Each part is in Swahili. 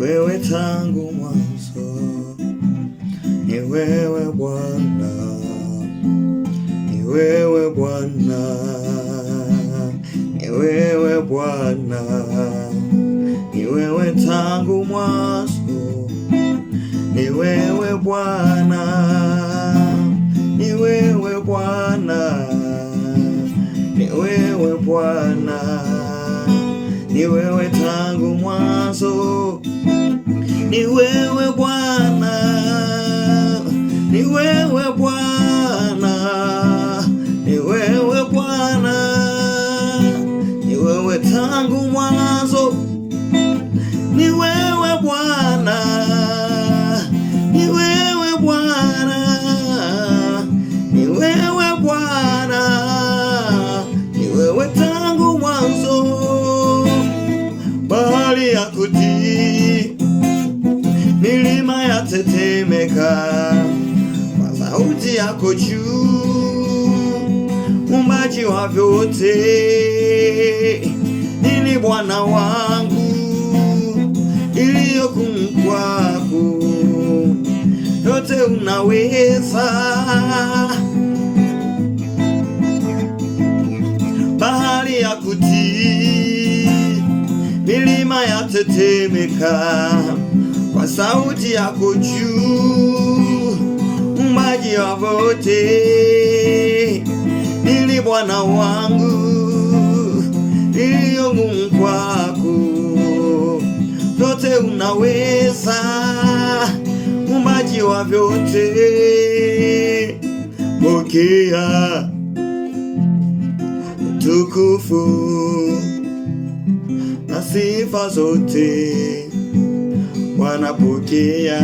wewe tangu mwanzo, ni wewe Bwana, ni wewe Bwana, ni wewe Bwana, ni wewe tangu mwanzo, ni wewe Bwana, ni wewe Bwana, ni wewe Bwana, ni wewe tangu mwanzo, ni wewe Bwana, ni wewe Bwana, ni wewe Bwana, ni wewe tangu mwanzo, ni wewe Bwana, ni wewe Bwana, ni wewe Bwana, ni wewe tangu mwanzo. Bahari ya kutii, milima yatetemeka kwa sauti yako juu, Muumbaji wa vyote. Nini Bwana wangu iliyo gumu kwako? Yote unaweza. Bahari ya kutii, milima yatetemeka kwa sauti yako juu, Muumbaji wa vyote. Nini Bwana wangu iliyo gumu kwako? Yote unaweza, Muumbaji wa vyote. Pokea utukufu na sifa zote, Bwana pokea,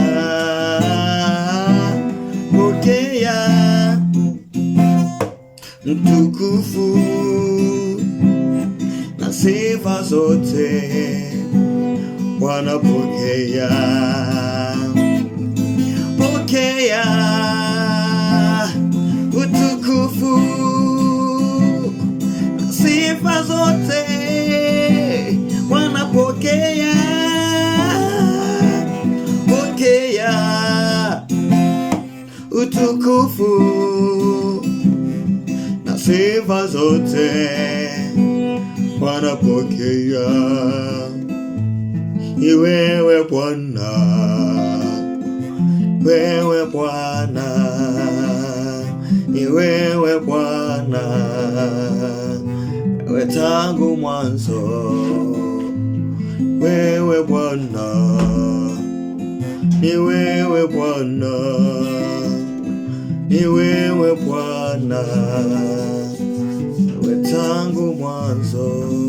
pokea utukufu na sifa zote, Bwana pokea, pokea utukufu na sifa zote, Bwana pokea, pokea utukufu na sifa zote, Bwana pokea. Ni wewe Bwana, wewe Bwana, ni wewe Bwana, wewe tangu mwanzo, wewe Bwana, ni wewe Bwana, ni wewe Bwana, wewe tangu mwanzo.